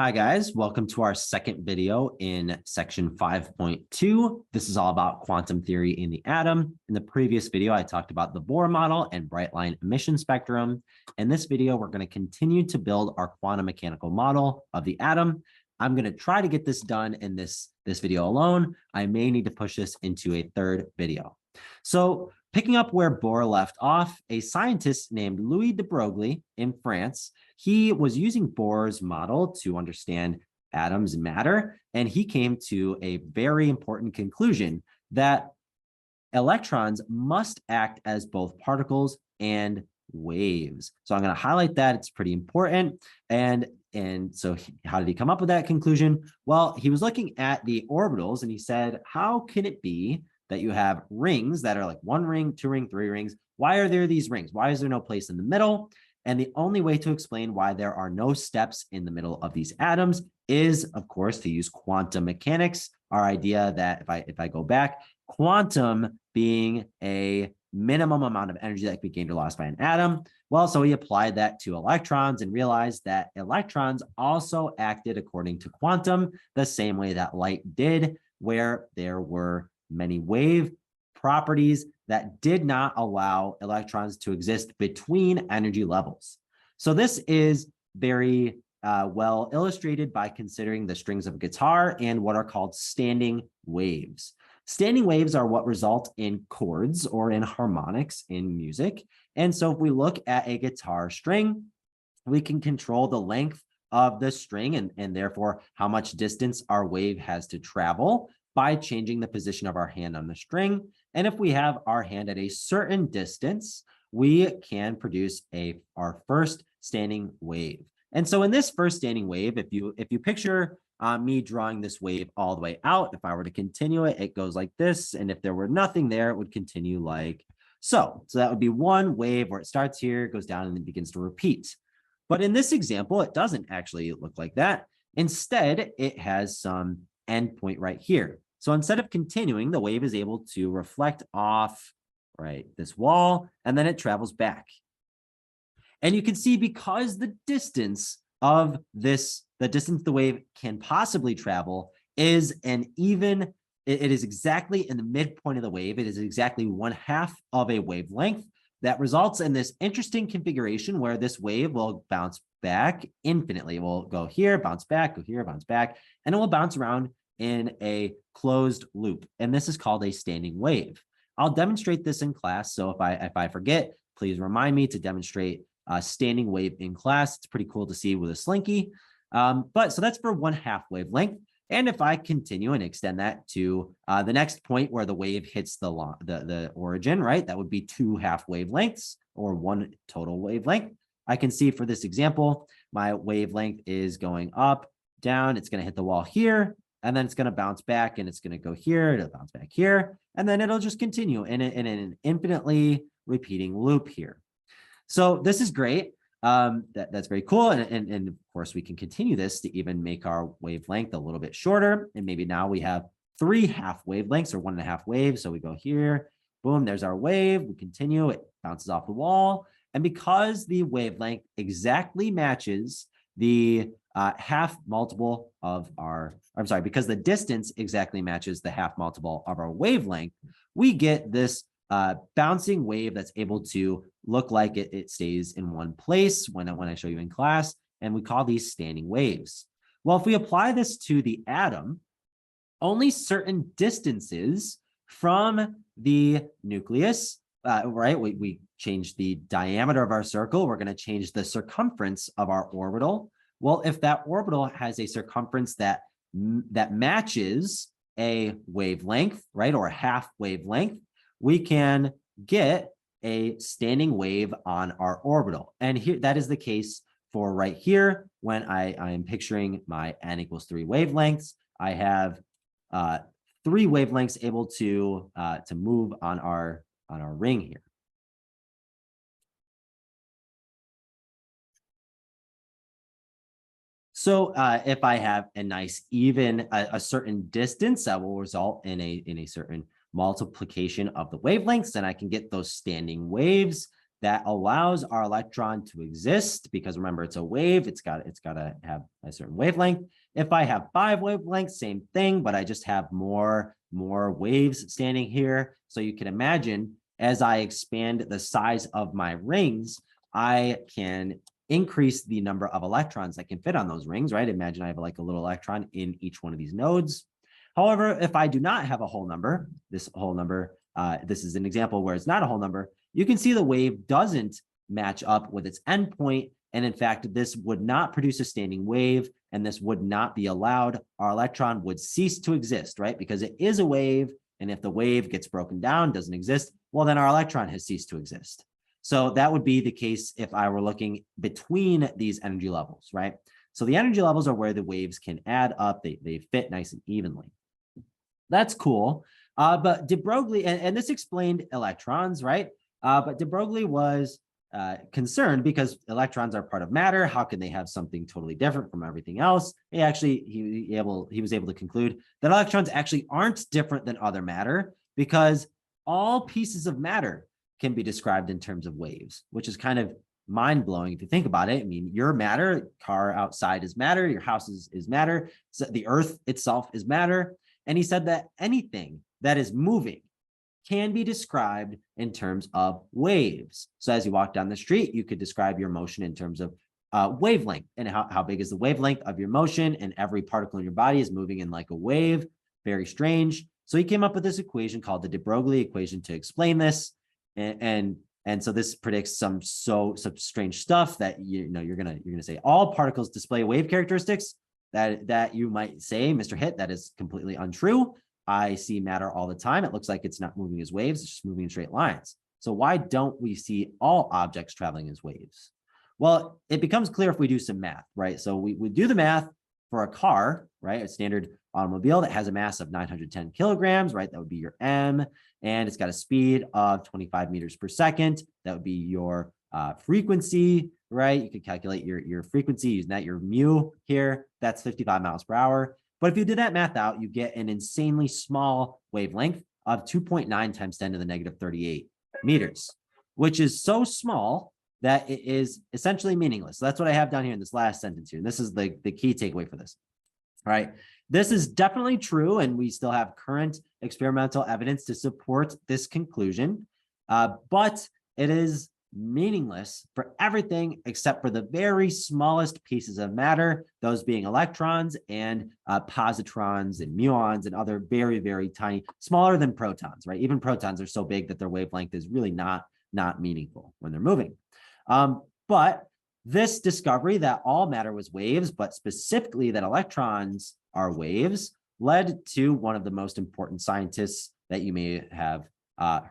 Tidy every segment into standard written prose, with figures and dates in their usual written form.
Hi guys, welcome to our second video in section 5.2. This is all about quantum theory in the atom. In the previous video, I talked about the Bohr model and bright line emission spectrum. In this video, we're going to continue to build our quantum mechanical model of the atom. I'm going to try to get this done in this video alone. I may need to push this into a third video. So picking up where Bohr left off, a scientist named Louis de Broglie in France, he was using Bohr's model to understand atoms and matter, and he came to a very important conclusion that electrons must act as both particles and waves. So I'm going to highlight that. It's pretty important. And so how did he come up with that conclusion? Well, he was looking at the orbitals and he said, how can it be that you have rings that are like one ring, two ring, three rings? Why are there these rings? Why is there no place in the middle? And the only way to explain why there are no steps in the middle of these atoms is, of course, to use quantum mechanics. Our idea that if I go back, quantum being a minimum amount of energy that can be gained or lost by an atom. Well, so he applied that to electrons and realized that electrons also acted according to quantum the same way that light did, where there were many wave properties that did not allow electrons to exist between energy levels. So this is very well illustrated by considering the strings of a guitar and what are called standing waves. Standing waves are what result in chords or in harmonics in music. And so if we look at a guitar string, we can control the length of the string and therefore how much distance our wave has to travel by changing the position of our hand on the string. And if we have our hand at a certain distance, we can produce our first standing wave. And so in this first standing wave, if you picture me drawing this wave all the way out, if I were to continue it, it goes like this. And if there were nothing there, it would continue like so. So that would be one wave where it starts here, goes down, and then begins to repeat. But in this example, it doesn't actually look like that. Instead, it has some endpoint right here. So instead of continuing, the wave is able to reflect off, right, this wall, and then it travels back. And you can see because the distance of this, the distance the wave can possibly travel is it is exactly in the midpoint of the wave. It is exactly 1/2 of a wavelength that results in this interesting configuration where this wave will bounce back infinitely. It will go here, bounce back, go here, bounce back, and it will bounce around in a closed loop. And this is called a standing wave. I'll demonstrate this in class. So if I forget, please remind me to demonstrate a standing wave in class. It's pretty cool to see with a slinky. But so that's for 1/2 wavelength. And if I continue and extend that to the next point where the wave hits the origin, right? That would be 2/2 wavelengths or one total wavelength. I can see for this example, my wavelength is going up, down. It's going to hit the wall here, and then it's going to bounce back, and it's going to go here, it'll bounce back here, and then it'll just continue in an infinitely repeating loop here. So this is great. That's very cool. And of course, we can continue this to even make our wavelength a little bit shorter. And maybe now we have 3/2 wavelengths or 1.5 waves. So we go here, boom, there's our wave. We continue, it bounces off the wall. And because the wavelength exactly matches the half multiple of because the distance exactly matches the half multiple of our wavelength, we get this bouncing wave that's able to look like it stays in one place when I show you in class, and we call these standing waves. Well, if we apply this to the atom, only certain distances from the nucleus, right? We change the diameter of our circle. We're going to change the circumference of our orbital. Well, if that orbital has a circumference that matches a wavelength, right, or a half wavelength, we can get a standing wave on our orbital. And here, that is the case for right here when I am picturing my n = 3 wavelengths. I have 3 wavelengths able to move on our ring here. So if I have a nice even a certain distance, that will result in a certain multiplication of the wavelengths, and I can get those standing waves that allows our electron to exist, because remember, it's a wave, it's got to have a certain wavelength. If I have 5 wavelengths, same thing, but I just have more waves standing here. So you can imagine, as I expand the size of my rings, I can increase the number of electrons that can fit on those rings, right? Imagine I have like a little electron in each one of these nodes. However, if I do not have a whole number, this is an example where it's not a whole number, you can see the wave doesn't match up with its endpoint. And in fact, this would not produce a standing wave, and this would not be allowed. Our electron would cease to exist, right? Because it is a wave. And if the wave gets broken down, doesn't exist, well, then our electron has ceased to exist. So that would be the case if I were looking between these energy levels, right? So the energy levels are where the waves can add up. They fit nice and evenly. That's cool. But de Broglie, and this explained electrons, right? But de Broglie was concerned because electrons are part of matter. How can they have something totally different from everything else? He was able to conclude that electrons actually aren't different than other matter, because all pieces of matter can be described in terms of waves, which is kind of mind-blowing if you think about it. I mean, your matter, car outside is matter, your house is matter, so the earth itself is matter. And he said that anything that is moving can be described in terms of waves. So as you walk down the street, you could describe your motion in terms of wavelength, and how big is the wavelength of your motion, and every particle in your body is moving in like a wave. Very strange. So he came up with this equation called the de Broglie equation to explain this. And so this predicts some strange stuff that you're gonna say all particles display wave characteristics that you might say, Mr. Hitt, that is completely untrue. I see matter all the time. It looks like it's not moving as waves, it's just moving in straight lines. So why don't we see all objects traveling as waves? Well, it becomes clear if we do some math, right? So we do the math for a car, right? A standard automobile that has a mass of 910 kilograms, right? That would be your M, and it's got a speed of 25 meters per second. That would be your frequency, right? You could calculate your frequency using that, your mu here, that's 55 miles per hour. But if you did that math out, you get an insanely small wavelength of 2.9 times 10 to the negative 38 meters, which is so small that it is essentially meaningless. So that's what I have down here in this last sentence here. And this is the key takeaway for this. All right. This is definitely true, and we still have current experimental evidence to support this conclusion, but it is meaningless for everything except for the very smallest pieces of matter, those being electrons and positrons and muons and other very, very tiny, smaller than protons, right? Even protons are so big that their wavelength is really not meaningful when they're moving. But this discovery that all matter was waves, but specifically that electrons are waves, led to one of the most important scientists that you may have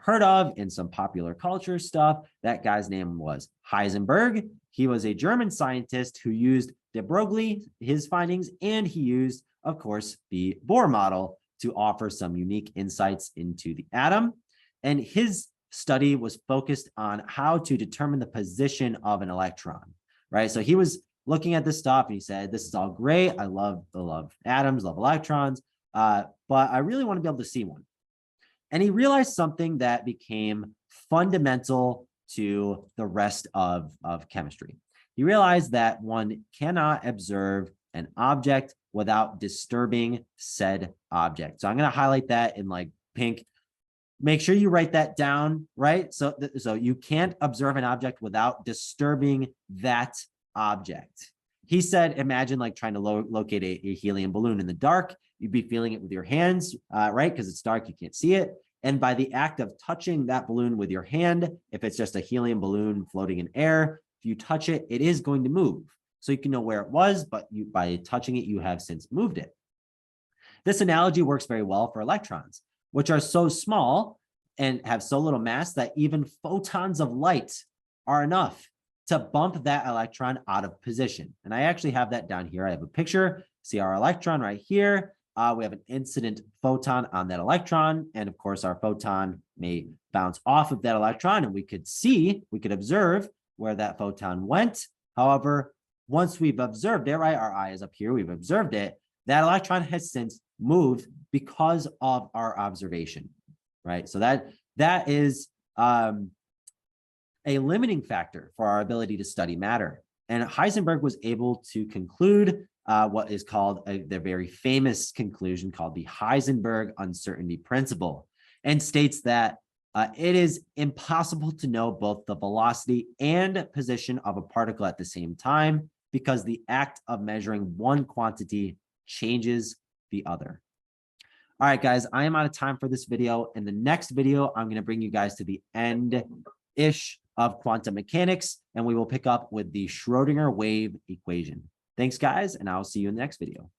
heard of in some popular culture stuff. That guy's name was Heisenberg. He was a German scientist who used de Broglie, his findings, and he used, of course, the Bohr model to offer some unique insights into the atom. And his study was focused on how to determine the position of an electron, right? So he was looking at this stuff and he said, this is all great. I love atoms, love electrons, but I really want to be able to see one. And he realized something that became fundamental to the rest of chemistry. He realized that one cannot observe an object without disturbing said object. So I'm going to highlight that in like pink. Make sure you write that down, right? So you can't observe an object without disturbing that object. He said, imagine like trying to locate a helium balloon in the dark. You'd be feeling it with your hands, right? Because it's dark, you can't see it. And by the act of touching that balloon with your hand, if it's just a helium balloon floating in air, if you touch it, it is going to move. So you can know where it was, but by touching it, you have since moved it. This analogy works very well for electrons, which are so small and have so little mass that even photons of light are enough to bump that electron out of position. And I actually have that down here. I have a picture. See our electron right here. We have an incident photon on that electron. And of course, our photon may bounce off of that electron, and we could observe where that photon went. However, once we've observed it, right, our eye is up here, we've observed it, that electron has since moved because of our observation, right? So that is a limiting factor for our ability to study matter. And Heisenberg was able to conclude what is called the very famous conclusion called the Heisenberg uncertainty principle, and states that it is impossible to know both the velocity and position of a particle at the same time because the act of measuring one quantity changes the other. All right, guys, I am out of time for this video. In the next video, I'm going to bring you guys to the end-ish of quantum mechanics, and we will pick up with the Schrodinger wave equation. Thanks, guys, and I'll see you in the next video.